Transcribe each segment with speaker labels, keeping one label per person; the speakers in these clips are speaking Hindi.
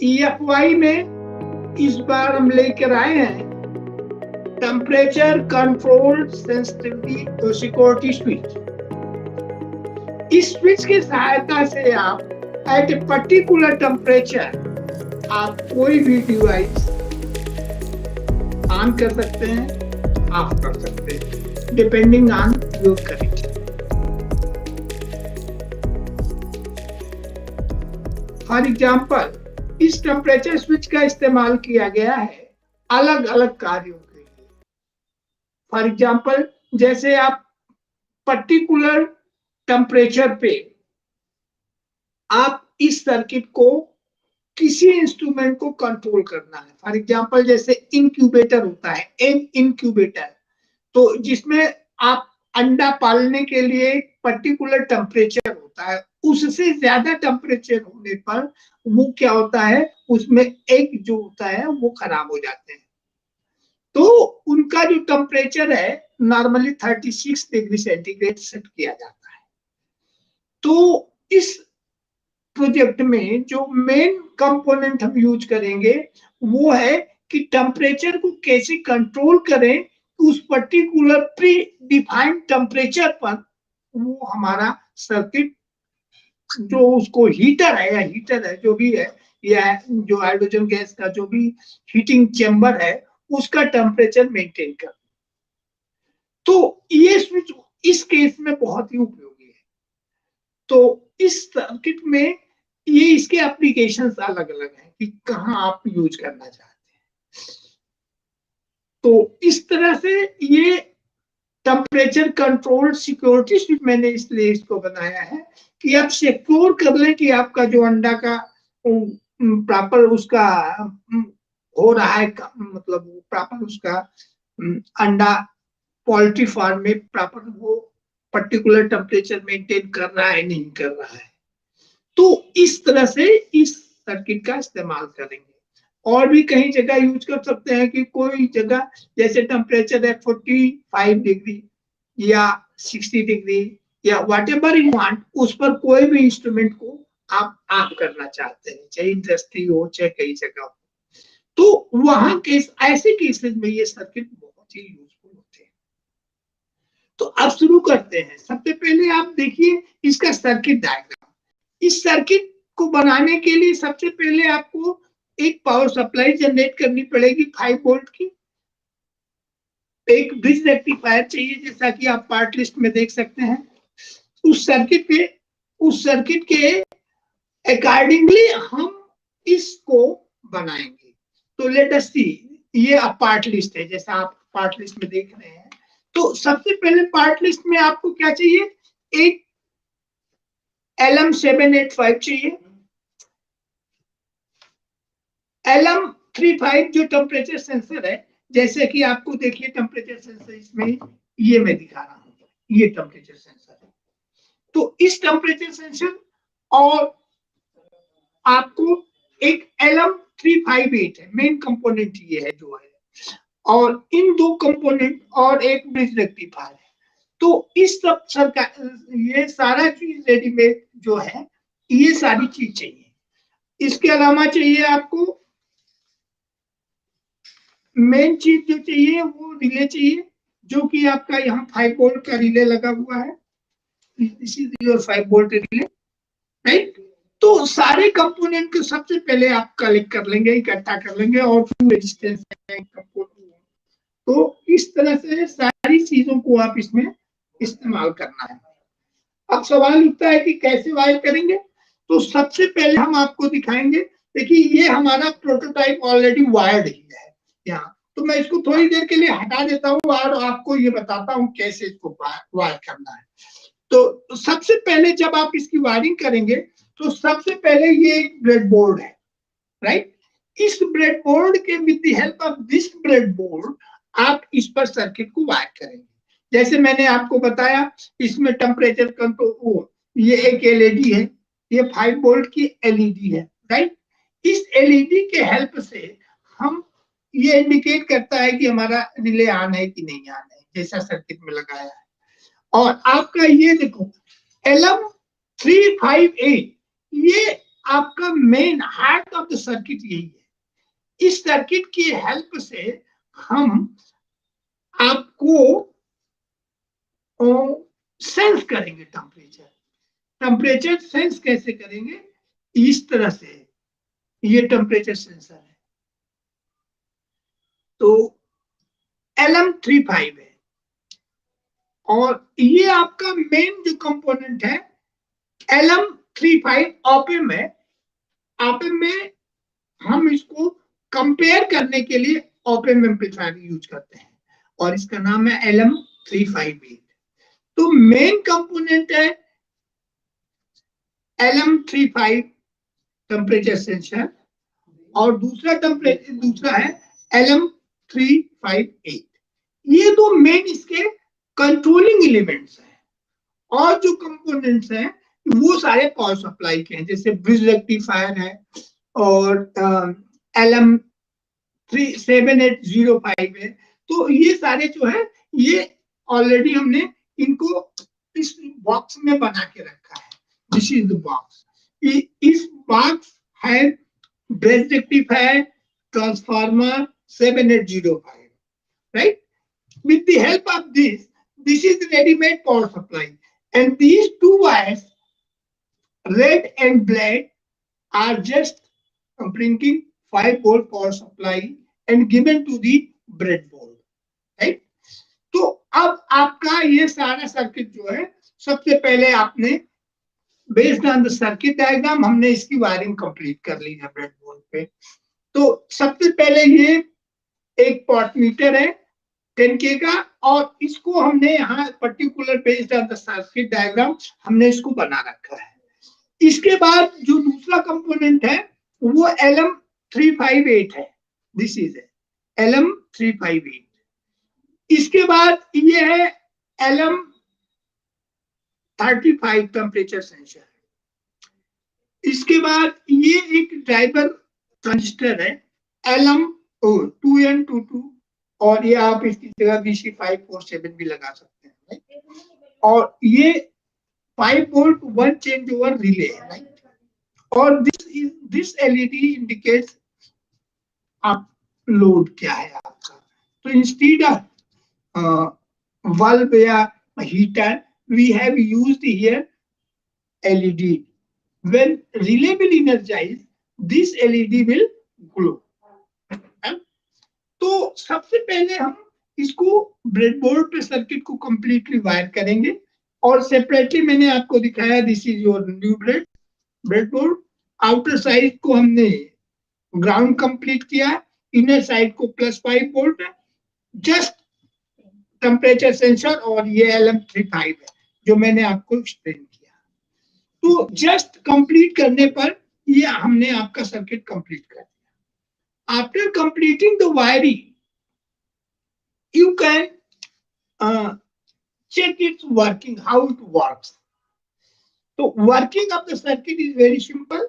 Speaker 1: EFY में इस बार हम लेकर आए हैं टेम्परेचर कंट्रोल सेंसिटिविटी तो सिक्योरिटी स्विच। इस स्विच की सहायता से आप एट ए पर्टिकुलर टेम्परेचर आप कोई भी डिवाइस ऑन कर सकते हैं, ऑफ कर सकते हैं, depending on your condition. For example, इस टेम्परेचर स्विच का इस्तेमाल किया गया है अलग अलग कार्यों के लिए। फॉर एग्जाम्पल, जैसे आप पर्टिकुलर टेम्परेचर पे आप इस सर्किट को किसी इंस्ट्रूमेंट को कंट्रोल करना है। फॉर एग्जाम्पल, जैसे इंक्यूबेटर होता है, एग इंक्यूबेटर, तो जिसमें आप अंडा पालने के लिए एक पर्टिकुलर टेम्परेचर होता है, उससे ज्यादा टेम्परेचर होने पर वो क्या होता है, उसमें एग जो होता है वो खराब हो जाते हैं। तो उनका जो टेम्परेचर है नॉर्मली 36 डिग्री सेंटीग्रेड सेट किया जाता है। तो इस प्रोजेक्ट में जो मेन कंपोनेंट हम यूज करेंगे वो है कि टेम्परेचर को कैसे कंट्रोल करें, उस पर्टिकुलर प्री डिफाइंड टेम्परेचर पर वो हमारा सर्किट जो उसको हीटर है जो भी है, या जो हाइड्रोजन गैस का जो भी हीटिंग चेंबर है उसका टेम्परेचर मेंटेन कर। तो ये स्विच इस केस में बहुत ही उपयोगी है। तो इस सर्किट में ये इसके एप्लीकेशंस अलग अलग हैं कि कहाँ आप यूज करना चाहते हैं। तो इस तरह से ये टेम्परेचर कंट्रोल सिक्योरिटी स्विच मैंने इसलिए इसको बनाया है कि आप सिक्योर कर लें कि आपका जो अंडा का प्रॉपर उसका हो रहा है, मतलब प्रॉपर उसका अंडा पोल्ट्री फार्म में प्रॉपर वो पर्टिकुलर टेम्परेचर मेंटेन कर रहा है नहीं कर रहा है। तो इस तरह से इस सर्किट का इस्तेमाल करेंगे। और भी कहीं जगह यूज कर सकते हैं कि कोई जगह जैसे टेम्परेचर है 45 डिग्री या 60 डिग्री या व्हाट एवर यू वांट, उस पर कोई भी इंस्ट्रूमेंट को आप ऑफ करना चाहते हैं, चाहे इंडस्ट्री हो चाहे कई जगह हो, तो वहां केस ऐसे केसेस में ये सर्किट बहुत ही यूजफुल होते हैं। तो अब शुरू करते हैं। सबसे पहले आप देखिए इसका सर्किट डायग्राम। इस सर्किट को बनाने के लिए सबसे पहले आपको एक पावर सप्लाई जनरेट करनी पड़ेगी 5 वोल्ट की। एक ब्रिज रेक्टिफायर चाहिए, जैसा कि आप पार्ट लिस्ट में देख सकते हैं। उस सर्किट के अकॉर्डिंगली हम इसको बनाएंगे। तो लेट अस सी, ये पार्ट लिस्ट है जैसा आप पार्ट लिस्ट में देख रहे हैं। तो सबसे पहले पार्ट लिस्ट में आपको क्या चाहिए, एक LM785 चाहिए। LM35 जो टेम्परेचर सेंसर है, जैसे कि आपको देखिए टेम्परेचर सेंसर इसमें ये मैं दिखा रहा हूं, ये टेम्परेचर सेंसर है। तो इस टेम्परेचर सेंसर और आपको एक LM358 है, मेन कंपोनेंट ये है जो है, और इन दो कंपोनेंट और एक ब्रिज रेक्टिफायर है। तो इस सब सरकार ये सारा चीज रेडीमेड जो है, ये सारी चीज चाहिए। इसके अलावा चाहिए आपको मेन चीज जो चाहिए वो रिले चाहिए, जो कि आपका यहाँ 5 वोल्ट का रिले लगा हुआ है। This is your 5 volt relay, right. तो सारे कंपोनेंट को सबसे पहले आप कलेक्ट कर लेंगे, इकट्ठा कर लेंगे, और फिर रेजिस्टेंस तो इस तरह से सारी चीजों को आप इसमें इस्तेमाल करना है। अब सवाल उठता है कि कैसे वायर करेंगे। तो सबसे पहले हम आपको दिखाएंगे, देखिए ये हमारा प्रोटोटाइप ऑलरेडी वायर्ड ही है यहाँ। तो मैं इसको थोड़ी देर के लिए हटा देता हूँ और आपको ये बताता हूँ कैसे इसको वायर करना है। तो सबसे पहले जब आप इसकी वायरिंग करेंगे तो सबसे पहले ये एक ब्रेड बोर्ड है, राइट। इस ब्रेड बोर्ड के with the help of this bread board आप इस पर सर्किट को वायर करेंगे। जैसे मैंने आपको बताया, इसमें टेम्परेचर कंट्रोल, ये एक एलईडी है, ये 5 वोल्ट की एलईडी है, राइट। इस एलईडी के हेल्प से हम ये इंडिकेट करता है कि हमारा रिले ऑन है कि नहीं ऑन है, जैसा सर्किट में लगाया है। और आपका ये देखो LM358, ये आपका main heart of the circuit यही है। इस सर्किट की हेल्प से हम आपको सेंस करेंगे टेम्परेचर। टेम्परेचर सेंस कैसे करेंगे? इस तरह से, ये टेम्परेचर सेंसर है, तो LM35 है, और ये आपका मेन जो कंपोनेंट है LM35 ऑपेम है। ऑपेम में हम इसको कंपेयर करने के लिए ऑपेम एम्पलीफायर यूज करते हैं, और इसका नाम है LM358। तो मेन कंपोनेंट है LM35 टेम्परेचर सेंसर, और दूसरा है LM358। ये दो मेन इसके कंट्रोलिंग एलिमेंट्स हैं, और जो कंपोनेंट्स हैं वो सारे पावर सप्लाई के हैं, जैसे ब्रिज रेक्टिफायर है, और LM7805 है। तो ये सारे जो है, ये ऑलरेडी हमने इनको इस बॉक्स में बना के रखा है। This is the box. इस बॉक्स है bridge rectifier, transformer 7805, right? With the help of this is the ready-made power supply, and these two wires, red and black, are just bringing 5-volt power supply and given to the breadboard, right? तो अब आपका ये सारा सर्किट जो है, सबसे पहले आपने based on the circuit diagram हमने इसकी वायरिंग कंप्लीट कर ली है ब्रेडबोर्ड पे। तो सबसे पहले ये एक पॉट मीटर है 10K का, और इसको हमने यहाँ particular based on the circuit diagram हमने इसको बना रखा है। इसके बाद जो दूसरा कंपोनेंट है वो LM358 है। This is LM358। इसके बाद ये है LM35 टेम्परेचर सेंसर। इसके बाद ये एक ड्राइवर ट्रांजिस्टर है LM2N22, और ये आप इसकी जगह BC547 भी लगा सकते हैं, और ये 5 वोल्ट 1 चेंज ओवर रिले है, राइट? और दिस LED इंडिकेट्स आप लोड क्या है आपका। तो इंस्टेड ऑफ valve या heater, we have used here LED. When relay will energize, this LED will glow. तो सबसे पहले हम इसको ब्रेडबोर्ड पे सर्किट को कंप्लीटली वायर करेंगे, और सेपरेटली मैंने आपको दिखाया, this is your new breadboard. Outer side को हमने ग्राउंड कंप्लीट किया, इनर साइड को +5 वोल्ट, जस्ट टेम्परेचर सेंसर, और ये LM35 है जो मैंने आपको एक्सप्लेन किया। तो जस्ट कंप्लीट करने पर ये हमने आपका सर्किट कंप्लीट कर दिया। After completing the wiring, you can check its working, how it works. So working of the circuit is very simple.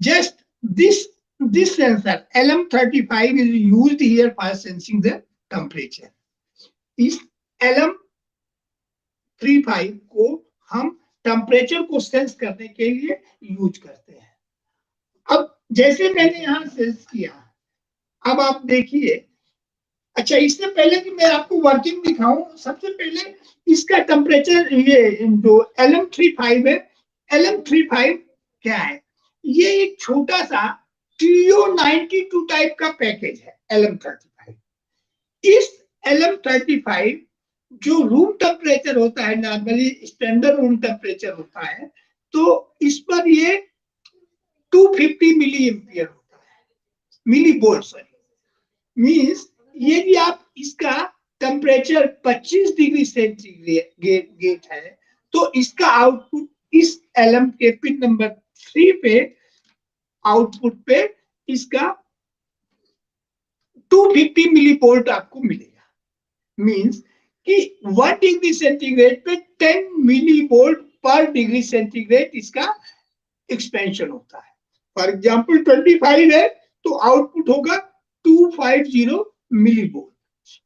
Speaker 1: Just this sensor LM35 is used here for sensing the temperature. इस LM35 को हम टेम्परेचर को सेंस करने के लिए यूज करते हैं। अब जैसे मैंने यहाँ सेंस किया, अब आप देखिए। अच्छा, इससे पहले कि मैं आपको वर्किंग दिखाऊं, सबसे पहले इसका टेम्परेचर, ये जो LM35 है, LM35 क्या है? ये एक छोटा सा TO92 टाइप का पैकेज है LM35। इस LM35 जो रूम टेम्परेचर होता है, नॉर्मली स्टैंडर्ड रूम टेम्परेचर होता है, तो इस पर ये 250 मिली एम्पियर होता है, मिली वोल्ट, सॉरी। मीन्स यदि आप इसका टेम्परेचर 25 डिग्री सेंटीग्रेड है, तो इसका आउटपुट इस LM के पिन नंबर 3 पे आउटपुट पे इसका 250 मिली वोल्ट आपको मिलेगा। मीन्स कि 1 डिग्री सेंटीग्रेड पे 10 मिली वोल्ट पर डिग्री सेंटीग्रेड इसका एक्सपेंशन होता है। फॉर एग्जाम्पल 25 है तो आउटपुट होगा 250 मिली वोल्ट।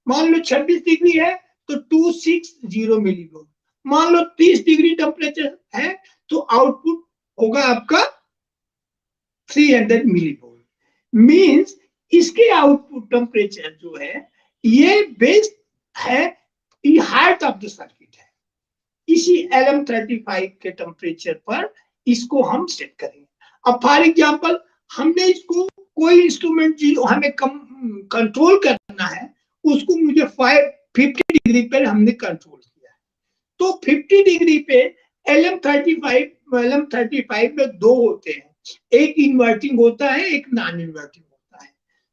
Speaker 1: मान लो 26 डिग्री है तो 260 मिली वोल्ट। मान लो 30 डिग्री टेम्परेचर है तो आउटपुट होगा आपका 300 मिलीवोल्ट। मींस इसके आउटपुट टेम्परेचर जो है ये बेस्ड है, ये हार्ट ऑफ द सर्किट है, इसी LM35 के टेम्परेचर पर इसको हम सेट करेंगे। अब फॉर एग्जांपल हमने इसको कोई इंस्ट्रूमेंट जो हमें कंट्रोल करना है उसको मुझे 50 डिग्री पे हमने कंट्रोल किया है, तो 50 डिग्री पे LM35 में दो होते हैं, एक इन्वर्टिंग होता है, एक नॉन इन्वर्टिंग होता है।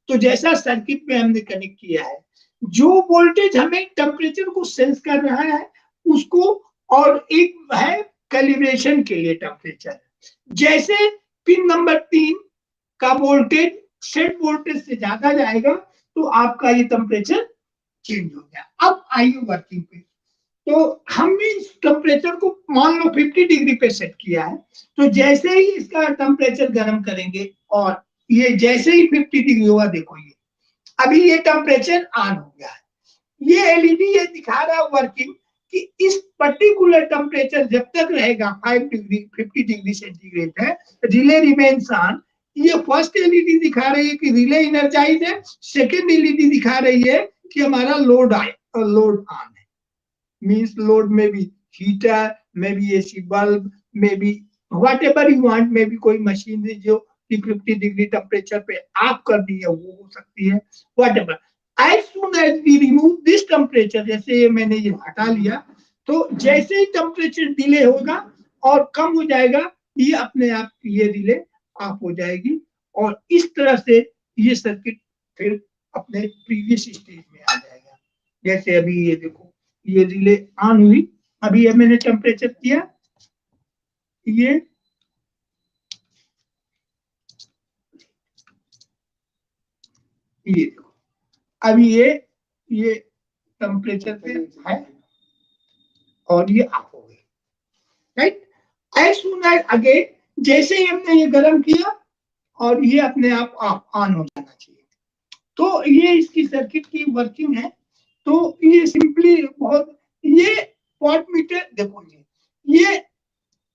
Speaker 1: तो जैसा सर्किट में हमने कनेक्ट किया है, जो वोल्टेज हमें टेम्परेचर को सेंस कर रहा है उसको, और एक है कैलिब्रेशन के लिए टेम्परेचर। जैसे पिन नंबर 3 का वोल्टेज सेट वोल्टेज से ज्यादा जाएगा तो आपका ये टेम्परेचर चेंज हो गया। अब आइए वर्किंग पे, तो हमने इस टेम्परेचर को मान लो 50 डिग्री पे सेट किया है, तो जैसे ही इसका टेम्परेचर गर्म करेंगे और ये जैसे ही 50 डिग्री होगा, देखो ये अभी ये टेम्परेचर ऑन हो गया है, ये एलईडी ये दिखा रहा है वर्किंग कि इस पर्टिकुलर टेम्परेचर जब तक रहेगा 5 डिग्री 50 डिग्री सेंटीग्रेड है, रिले रिमेन्स ऑन। ये फर्स्ट एलईडी दिखा रही है कि रिले एनर्जाइज है, सेकंड एलईडी दिखा रही है कि हमारा लोड ऑन है। मींस लोड में भी हीटर, में भी एसी बल्ब, में भी व्हाटएवर यू वांट, में भी कोई मशीनरी जो 50 डिग्री टेम्परेचर पे ऑफ कर दी है वो हो सकती है, whatever. As soon as we remove this temperature, जैसे ये मैंने ये हटा लिया, तो जैसे ही टेम्परेचर डिले होगा और कम हो जाएगा, ये अपने आप ये रिले ऑफ हो जाएगी, और इस तरह से ये सर्किट फिर अपने प्रीवियस स्टेज में आ जाएगा। जैसे अभी ये देखो, ये रिले ऑन हुई, अभी ये मैंने टेम्परेचर किया, ये देखो अभी ये टेम्परेचर पे है और ये ऑफ हो गई, right. As soon as again जैसे ही हमने ये गर्म किया और ये अपने आप ऑन हो जाना चाहिए। तो ये इसकी सर्किट की वर्किंग है। तो ये सिंपली बहुत, ये वॉट मीटर देखो, ये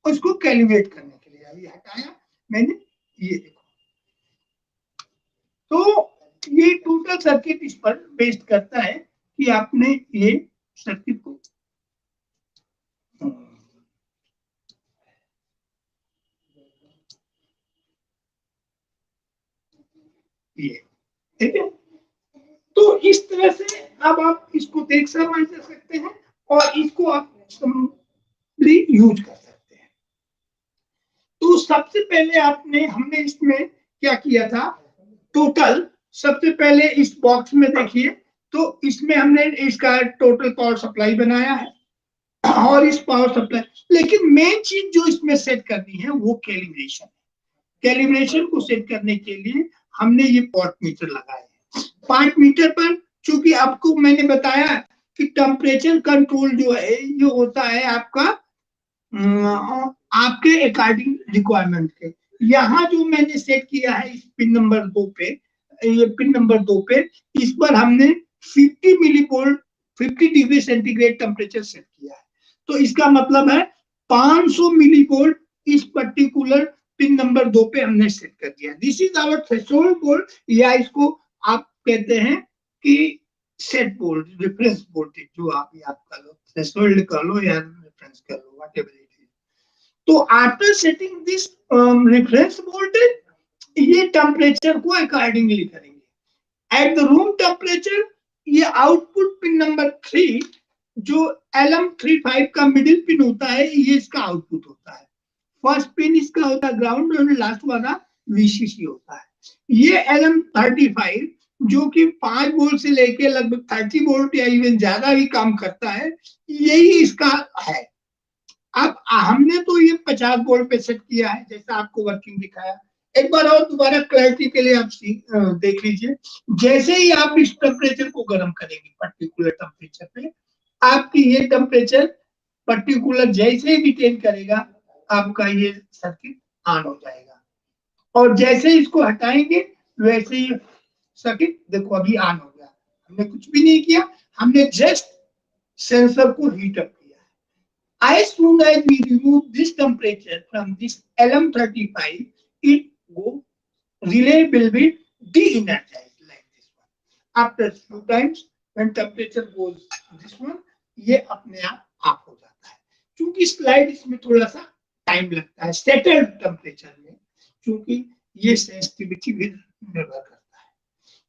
Speaker 1: उसको कैलकुलेट करने के लिए अभी हटाया मैंने, ये देखो। तो ये टोटल सर्किट इस पर बेस्ड करता है कि आपने ये सर्किट को ये, ठीक है। तो इस तरह से अब आप इसको देख समझ सकते हैं और इसको आप यूज कर सकते हैं। तो सबसे पहले हमने इसमें क्या किया था, टोटल सबसे पहले इस बॉक्स में देखिए, तो इसमें हमने इसका टोटल पावर सप्लाई बनाया है और इस पावर सप्लाई, लेकिन मेन चीज जो इसमें सेट करनी है वो कैलिब्रेशन है। कैलिब्रेशन को सेट करने के लिए हमने ये पॉट मीटर लगाए हैं। पॉट मीटर पर चूंकि आपको मैंने बताया कि टेम्परेचर कंट्रोल जो है ये होता है आपका आपके अकॉर्डिंग रिक्वायरमेंट के। यहाँ जो मैंने सेट किया है इस पिन नंबर 2 पे, ये पिन नंबर 2 पे, इस पर हमने 50 millivolt 50 degree centigrade temperature set किया है। तो इसका मतलब है 500 मिलीवोल्ट इस पर्टिकुलर पिन नंबर 2 पे हमने सेट कर दिया। This is our threshold volt, या इसको आप कहते हैं कि सेट वोल्ट, रेफरेंस वोल्टेज, जो आप याद कर लो, थ्रेशोल्ड कर लो या रेफरेंस कर लो, व्हाटएवर इट इज। तो after setting this reference voltage, ये टेम्परेचर को अकॉर्डिंगली करेंगे। एट द रूम टेम्परेचर, ये आउटपुट पिन नंबर 3 जो LM35 का मिडिल पिन होता है, ये इसका आउटपुट होता है। फर्स्ट पिन इसका होता है ग्राउंड और लास्ट वाला VCC होता है। ये LM35 जो कि 5 वोल्ट से लेके लगभग 30 वोल्ट या इवन ज्यादा भी काम करता है, यही इसका है। अब हमने तो ये 50 वोल्ट पे सेट किया है, जैसा आपको वर्किंग दिखाया। एक बार और दोबारा क्लैरिटी के लिए आप देख लीजिए। जैसे ही आप इस टेम्परेचर को गर्म करेंगे पर्टिकुलर टेम्परेचर पे, आपकी ये टेम्परेचर पर्टिकुलर जैसे ही रिटेन करेगा, आपका ये सर्किट ऑन हो जाएगा। और जैसे ही इसको हटाएंगे वैसे ही सर्किट देखो अभी ऑन हो गया। हमने कुछ भी नहीं किया, हमने जस्ट सेंसर को हीट अप किया। As soon as we remove this temperature from this LM35, it go relay will be de-energized like this one. After few times when temperature goes this one, ये अपने आप ऑफ हो जाता है। क्योंकि स्लाइड इसमें थोड़ा सा टाइम लगता है सेटल्ड टेम्परेचर में, क्योंकि ये सेंसिटिविटी भी निर्भर करता है।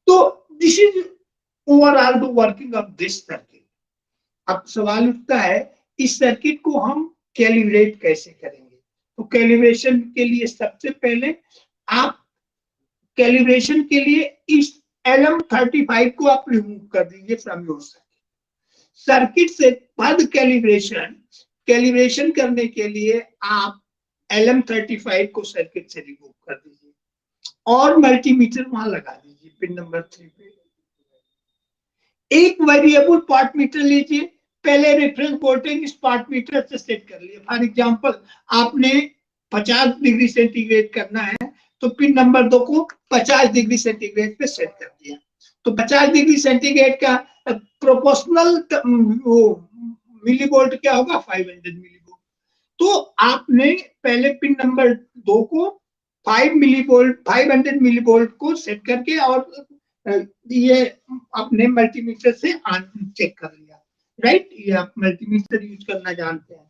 Speaker 1: तो this is overall the working of this circuit. अब सवाल उठता है इस सर्किट को हम कैलिब्रेट कैसे करेंगे? तो कैलिब्रेशन के लिए सबसे पहले आप कैलिब्रेशन के लिए इस LM35 को आप रिमूव कर दीजिए फ्रॉम योर सर्किट से। बाद कैलिब्रेशन करने के लिए आप LM35 को सर्किट से रिमूव कर दीजिए और मल्टीमीटर वहां लगा दीजिए पिन नंबर 3 पे। एक वेरिएबल पॉट मीटर लीजिए, पहले रेफरेंस वोल्टेज इस पॉट मीटर से सेट कर लिए। फॉर एग्जांपल आपने 50 डिग्री सेंटीग्रेड करना है तो पिन नंबर 2 को 50 डिग्री सेंटीग्रेड पे सेट कर दिया। तो 50 डिग्री सेंटीग्रेड का प्रोपोर्शनल मिलीवोल्ट क्या होगा? 500 मिलीवोल्ट। तो आपने पहले पिन नंबर 2 को 500 मिलीवोल्ट को सेट करके और ये आपने मल्टीमीटर से चेक कर लिया, राइट? ये आप मल्टीमीटर यूज करना जानते हैं।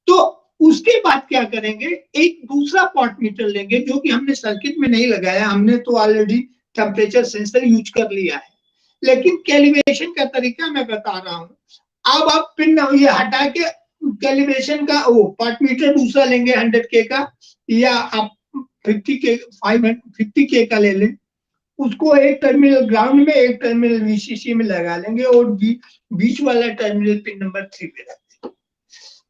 Speaker 1: तो उसके बाद क्या करेंगे, एक दूसरा पॉट मीटर लेंगे जो कि हमने सर्किट में नहीं लगाया, हमने तो ऑलरेडी टेम्परेचर सेंसर यूज कर लिया है, लेकिन कैलिब्रेशन का तरीका मैं बता रहा हूँ। अब आप पिन ये हटा के कैलिब्रेशन का वो पॉट मीटर दूसरा लेंगे 100K का, या आप 50K का ले लें। उसको एक टर्मिनल ग्राउंड में, एक टर्मिनल VCC में लगा लेंगे और बीच वाला टर्मिनल पिन नंबर 3 पे रख देंगे।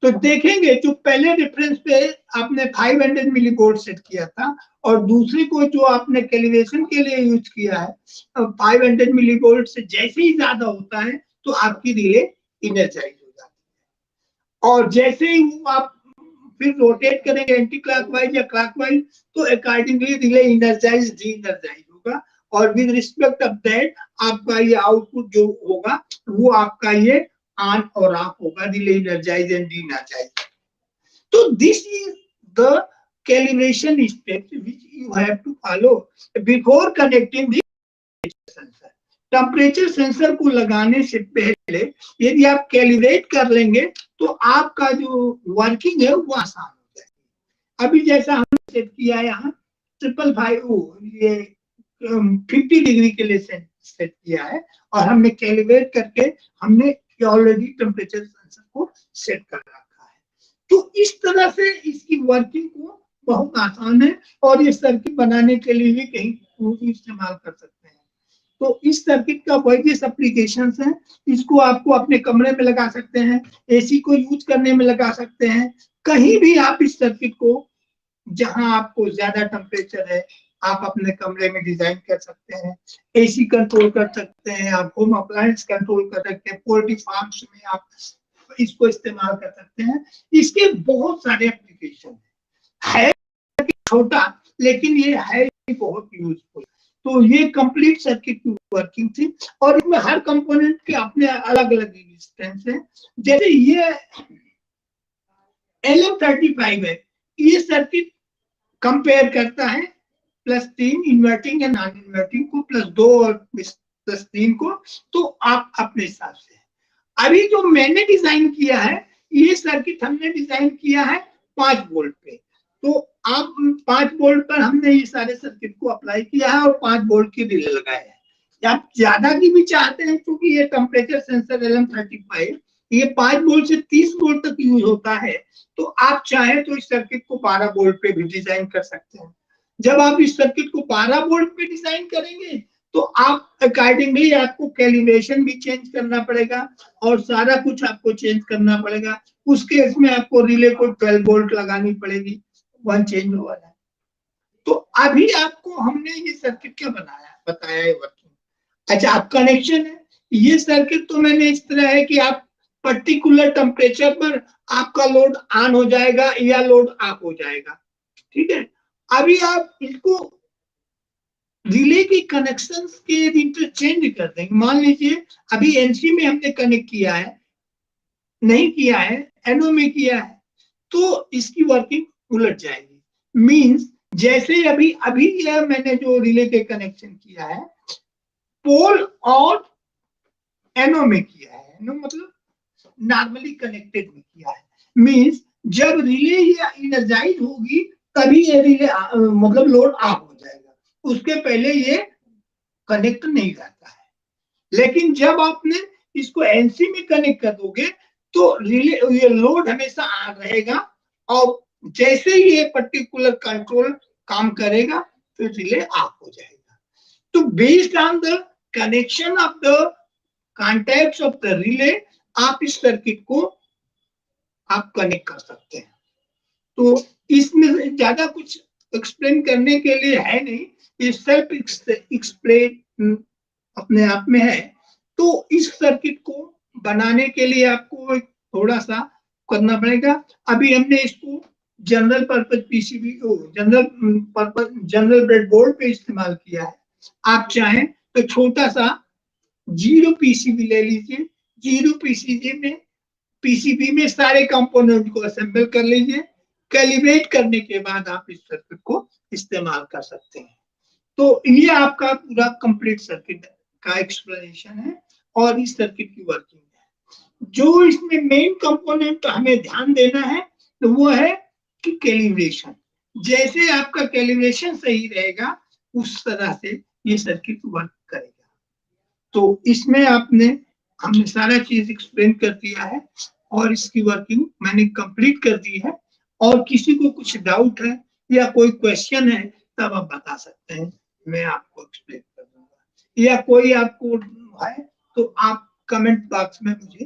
Speaker 1: तो देखेंगे जो पहले रेफरेंस पे आपने 500 मिलीवोल्ट सेट किया था और दूसरे को जो आपने कैलिब्रेशन के लिए यूज किया है 500 मिलीवोल्ट से जैसे ही ज्यादा होता है तो आपकी रिले इनर्जाइज हो जाती है। और जैसे ही आप फिर रोटेट करेंगे एंटी क्लॉकवाइज या क्लॉकवाइज तो accordingly relay energise D energise होगा और विद रिस्पेक्ट ऑफ दैट आपका ये आउटपुट जो होगा वो आपका ये ऑन और ऑफ होगा, relay energise and de-energise. तो this is the calibration steps which you have to follow before connecting the sensor. Temperature sensor को लगाने से पहले यदि आप कैलिब्रेट कर लेंगे तो आपका जो वर्किंग है वो आसान हो जाएगी। अभी जैसा हमने सेट किया है यहाँ 555 ये 50 डिग्री के लिए सेट किया है और हमने कैलिब्रेट करके हमने ऑलरेडी टेम्परेचर सेंसर को सेट कर रखा है। तो इस तरह से इसकी वर्किंग को बहुत आसान है और ये सर्किट बनाने के लिए भी कहीं इस्तेमाल कर सकते हैं। तो इस सर्किट का वेरियस एप्लीकेशंस हैं, इसको आपको अपने कमरे में लगा सकते हैं, एसी को यूज करने में लगा सकते हैं, कहीं भी आप इस सर्किट को जहां आपको ज्यादा टेम्परेचर है आप अपने कमरे में डिजाइन कर सकते हैं, एसी कंट्रोल कर सकते हैं, आप होम अप्लायंस कंट्रोल कर सकते हैं, पोल्ट्री फार्म्स में आप इसको इस्तेमाल कर सकते हैं। इसके बहुत सारे एप्लीकेशन है छोटा लेकिन ये है बहुत यूजफुल। तो ये कंप्लीट सर्किट की वर्किंग थी और इसमें हर कंपोनेंट के अपने अलग अलग रेजिस्टेंस है। जैसे ये LM35 है, ये सर्किट कंपेयर करता है +3 इन्वर्टिंग या नॉन इन्वर्टिंग को, +2 और +3 को। तो आप अपने हिसाब से, अभी जो मैंने डिजाइन किया है ये सर्किट हमने डिजाइन किया है 5 वोल्ट पे। तो आप 5 वोल्ट पर हमने ये सारे सर्किट को अप्लाई किया है और 5 वोल्ट की रिले लगाए हैं। आप ज्यादा की भी चाहते हैं क्योंकि ये टेम्परेचर सेंसर LM35 ये 5 वोल्ट से 30 वोल्ट तक यूज होता है, तो आप चाहे तो इस सर्किट को 12 वोल्ट पे भी डिजाइन कर सकते हैं। जब आप इस सर्किट को 12 वोल्ट पे डिजाइन करेंगे तो आप अकॉर्डिंगली आपको कैलिब्रेशन भी चेंज करना पड़ेगा और सारा कुछ आपको चेंज करना पड़ेगा। उस केस में आपको रिले को 12 वोल्ट लगानी पड़ेगी, वन चेंज हो वाला है। तो अभी आपको हमने ये सर्किट क्या बताया है वर्किंग। अच्छा, आप कनेक्शन है, ये सर्किट तो मैंने इस तरह है कि आप पर्टिकुलर टेम्परेचर पर आपका लोड ऑन हो जाएगा या लोड ऑफ हो जाएगा, ठीक है। अभी आप इसको रिले के कनेक्शंस के इंटरचेंज कर देंगे। मान लीजिए अभी एनसी में हमने कनेक्ट किया है, नहीं किया है, एनओ में किया है, तो इसकी वर्किंग उलट जाएगी। मींस जैसे अभी अभी यह मैंने जो रिले के कनेक्शन किया है, पोल और एनो में किया है। एनो मतलब नॉर्मली कनेक्टेड में किया है। मींस जब रिले ये इनर्जाइज होगी तभी ये रिले मतलब लोड ऑफ हो जाएगा, उसके पहले ये कनेक्ट नहीं रहता है। लेकिन जब आपने इसको एनसी में कनेक्ट कर दोगे तो रिले ये लोड हमेशा ऑन रहेगा, और जैसे ही ये पर्टिकुलर कंट्रोल काम करेगा तो रिले ऑफ हो जाएगा। तो based on the connection of the contacts of the relay आप इस सर्किट को आप कनेक्ट कर सकते हैं। तो इसमें ज्यादा कुछ एक्सप्लेन करने के लिए है नहीं, ये सेल्फ एक्सप्लेन अपने आप में है। तो इस सर्किट को बनाने के लिए आपको थोड़ा सा करना पड़ेगा। अभी हमने इसको general purpose PCB general breadboard पे इस्तेमाल किया है। आप चाहें तो छोटा सा जीरो पीसीबी ले लीजिए, जीरो पीसीबी में सारे कंपोनेंट को असेंबल कर लीजिए, कैलिब्रेट करने के बाद आप इस सर्किट को इस्तेमाल कर सकते हैं। तो ये आपका पूरा कंप्लीट सर्किट का एक्सप्लेनेशन है और इस सर्किट की वर्किंग है। जो इसमें मेन कंपोनेंट हमें ध्यान देना है तो वो है कि कैलिब्रेशन। जैसे आपका कैलिब्रेशन सही रहेगा उस तरह से ये सर्किट वर्क करेगा। तो इसमें हमने सारा चीज एक्सप्लेन कर दिया है और इसकी वर्किंग मैंने कंप्लीट कर दी है। और किसी को कुछ डाउट है या कोई क्वेश्चन है तब आप बता सकते हैं, मैं आपको एक्सप्लेन कर दूंगा। या कोई आपको है तो आप कमेंट बॉक्स में मुझे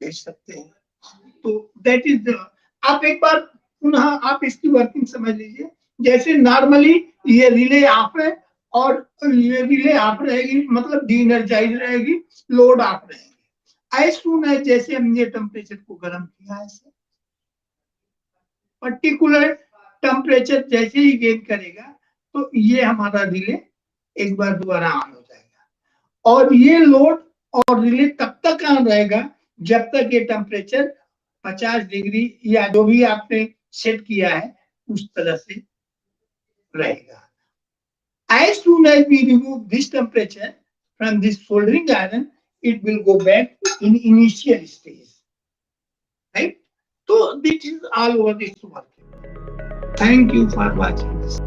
Speaker 1: भेज सकते हैं। तो दैट इज आप एक बार पुनः आप इसकी वर्किंग समझ लीजिए। जैसे नॉर्मली ये रिले ऑफ है और ये रिले ऑफ रहेगी, मतलब डी एनर्जाइज रहेगी, लोड ऑफ रहेगी। एज सून एज जैसे हमने टेम्परेचर को गर्म किया है, पर्टिकुलर टेम्परेचर जैसे ही गेन करेगा तो ये हमारा रिले एक बार दोबारा ऑन हो जाएगा। और ये लोड और रिले तब तक ऑन रहेगा जब तक ये टेम्परेचर 50 डिग्री या जो भी आपने सेट किया है उस तरह से रहेगा। As soon as we remove this temperature from this soldering iron, it will go back in initial stage, right? So this is all over this work. Thank you for watching this.